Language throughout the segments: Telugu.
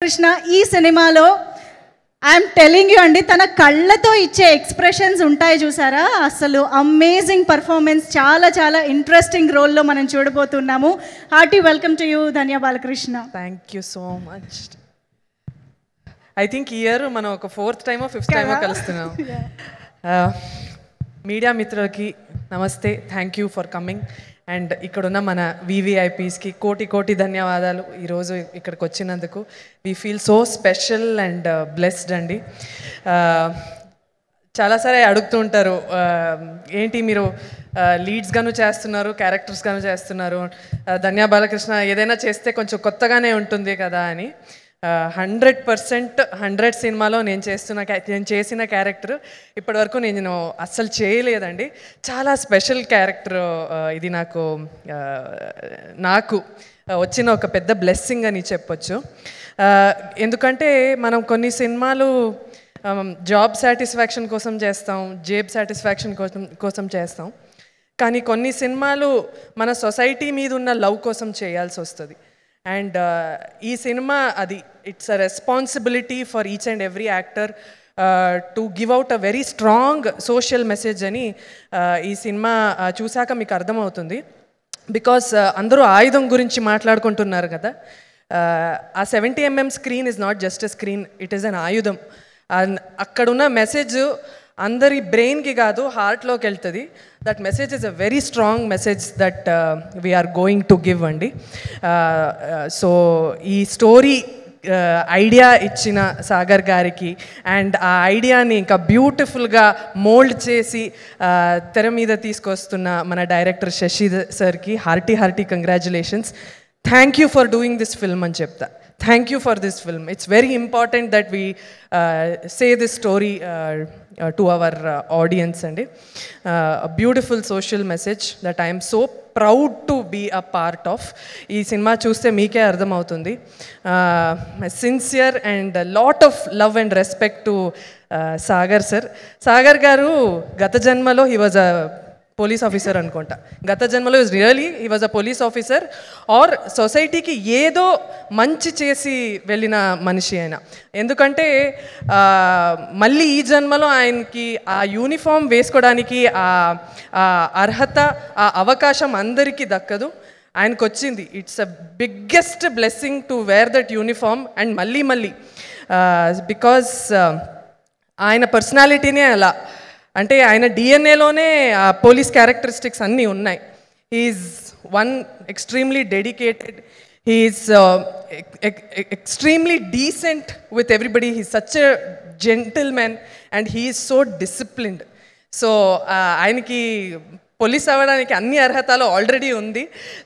కృష్ణ ఈ సినిమాలో ఐఎమ్ టెలింగ్ యూ అండి, తన కళ్ళతో ఇచ్చే ఎక్స్ప్రెషన్స్ ఉంటాయి చూసారా, అసలు అమేజింగ్ పర్ఫార్మెన్స్. చాలా చాలా ఇంట్రెస్టింగ్ రోల్లో మనం చూడబోతున్నాము. Hearty welcome to you Dhanya Balakrishna. Thank you so much. I think ఈ ఇయర్ మనం ఒక 4th టైమో 5th టైమో కలుస్తున్నాం. మీడియా మిత్రులకి నమస్తే, thank you for coming. And ఇక్కడున్న మన వివిఐపీస్కి కోటి ధన్యవాదాలు ఈరోజు ఇక్కడికి వచ్చినందుకు. We feel so special and blessed అండి. చాలాసారి అడుగుతూ ఉంటారు, ఏంటి మీరు లీడ్స్గాను చేస్తున్నారు, క్యారెక్టర్స్గాను చేస్తున్నారు, ధన్య బాలకృష్ణ ఏదైనా చేస్తే కొంచెం కొత్తగానే ఉంటుంది కదా అని. 100% 100 సినిమాలో నేను చేసిన క్యారెక్టర్ ఇప్పటివరకు నేను అస్సలు చేయలేదండి. చాలా స్పెషల్ క్యారెక్టర్ ఇది. నాకు వచ్చిన ఒక పెద్ద బ్లెస్సింగ్ అని చెప్పొచ్చు. ఎందుకంటే మనం కొన్ని సినిమాలు జాబ్ సాటిస్ఫాక్షన్ కోసం చేస్తాం, జేబ్ సాటిస్ఫాక్షన్ కోసం చేస్తాం. కానీ కొన్ని సినిమాలు మన సొసైటీ మీద ఉన్న లవ్ కోసం చేయాల్సి వస్తుంది. అండ్ ఈ సినిమా అది it's a responsibility for each and every actor to give out a very strong social message అని ఈ సినిమా చూశాక మీకు అర్థమవుతుంది. బికాస్ అందరూ ఆయుధం గురించి మాట్లాడుకుంటున్నారు కదా. ఆ 70mm screen is not just a screen, it is an ఆయుధం. అక్కడున్న మెసేజ్ అందరి బ్రెయిన్కి కాదు, హార్ట్లోకి వెళ్తుంది. That message is a very strong message that we are going to give అండి. సో ఈ స్టోరీ ఐడియా ఇచ్చిన సాగర్ గారికి అండ్ ఆ ఐడియాని ఇంకా బ్యూటిఫుల్గా మోల్డ్ చేసి తెర మీద తీసుకొస్తున్న మన డైరెక్టర్ శశి సార్కి hearty congratulations. Thank you for doing this film అని చెప్తా. Thank you for this film. It's very important that we say this story to our audience and a beautiful social message that I am so proud to be a part of. Ee cinema chuste meeke ardham avutundi. My sincere and a lot of love and respect to Sagar sir. Sagar garu gata janmalo he was a police officer అనుకుంటా. గత జన్మలో he was a police officer or సొసైటీకి ఏదో మంచి చేసి వెళ్ళిన మనిషి ఆయన. ఎందుకంటే మళ్ళీ ఈ జన్మలో ఆయనకి ఆ యూనిఫామ్ వేసుకోవడానికి ఆ అర్హత, ఆ అవకాశం అందరికీ దక్కదు, ఆయనకు వచ్చింది. It's a biggest blessing to wear that uniform and మళ్ళీ బికాజ్ ఆయన పర్సనాలిటీనే అలా. అంటే ఆయన డిఎన్ఏలోనే ఆ పోలీస్ క్యారెక్టరిస్టిక్స్ అన్నీ ఉన్నాయి. He's one extremely dedicated, he's extremely decent with everybody, he's such a gentlemen and he's so disciplined. So ఆయనకి పోలీస్ అవ్వడానికి అన్ని అర్హతలు ఆల్రెడీ ఉంది.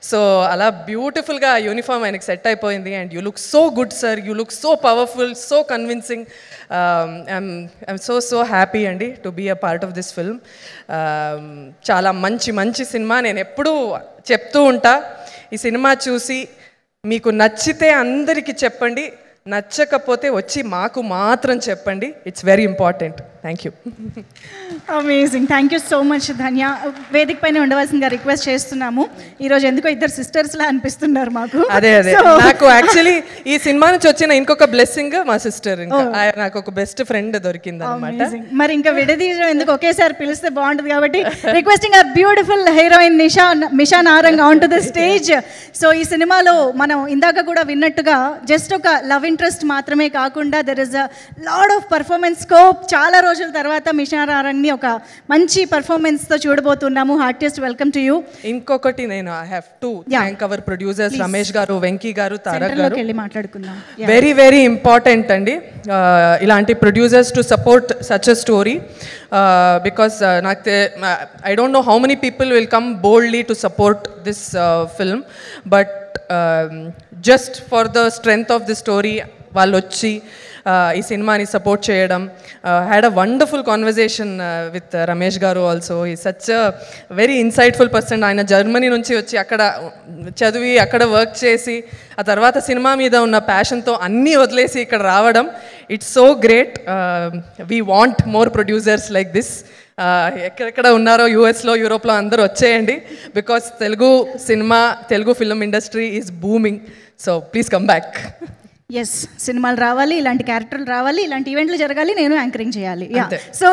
సో అలా బ్యూటిఫుల్గా యూనిఫామ్ ఆయనకి సెట్ అయిపోయింది. And you look so good sir, you look so powerful, so convincing. I'm so happy అండి to be a part of this film. చాలా మంచి సినిమా. నేను ఎప్పుడూ చెప్తూ ఉంటా, ఈ సినిమా చూసి మీకు నచ్చితే అందరికీ చెప్పండి, నచ్చకపోతే వచ్చి మాకు మాత్రం చెప్పండి. It's very important. Thank you. Amazing. Thank you so much ధన్య. వేదిక పైన ఉండవలసిందిగా రిక్వెస్ట్ చేస్తున్నాము. ఈరోజు ఎందుకో ఇద్దరు సిస్టర్స్లా అనిపిస్తున్నారు మాకు. అదే నాకు యాక్చువల్లీ ఈ సినిమా నుంచి వచ్చిన ఇంకొక బ్లెస్సింగ్ మా సిస్టర్. ఇంకా నాకు ఒక బెస్ట్ ఫ్రెండ్ దొరికింది అనమాట. మరి ఇంకా విడదీయడం ఎందుకు, ఒకేసారి పిలిస్తే బాగుంటుంది కాబట్టి requesting our beautiful heroine Misha Narang on to the stage. So ఈ సినిమాలో మనం ఇందాక కూడా విన్నట్టుగా జస్ట్ ఒక లవ్ ఇంట్రెస్ట్ మాత్రమే కాకుండా there is a lot of performance scope. చాలా రోజుల తర్వాత మిషా నారంగ్ని ఒక మంచి పర్ఫార్మెన్స్తో చూడబోతున్నాము. Heartiest welcome to you. ఇంకొకటి నేను I have to thank our producers Ramesh గారు, వెంకీ గారు, తారక్ గారు. మాట్లాడుకుందాం. వెరీ ఇంపార్టెంట్ అండి ఇలాంటి producers to support such a story. Because I don't know how many people will come boldly to support this film, but just for the strength of the story వాళ్ళు వచ్చి ఈ సినిమాని సపోర్ట్ చేయడం. Had a wonderful conversation with Ramesh గారు ఆల్సో. ఈ సచ్ వెరీ ఇన్సైట్ఫుల్ పర్సన్. ఆయన జర్మనీ నుంచి వచ్చి అక్కడ చదివి అక్కడ వర్క్ చేసి ఆ తర్వాత సినిమా మీద ఉన్న ప్యాషన్తో అన్నీ వదిలేసి ఇక్కడ రావడం, it's so great. We want more producers like this. ఎక్కడెక్కడ ఉన్నారో యూఎస్లో, యూరోప్లో అందరూ వచ్చేయండి. Because Telugu cinema, Telugu film industry is booming. So please come back. Yes, సినిమాలు రావాలి, ఇలాంటి క్యారెక్టర్లు రావాలి, ఇలాంటి ఈవెంట్లు జరగాలి, నేను యాంకరింగ్ చేయాలి. సో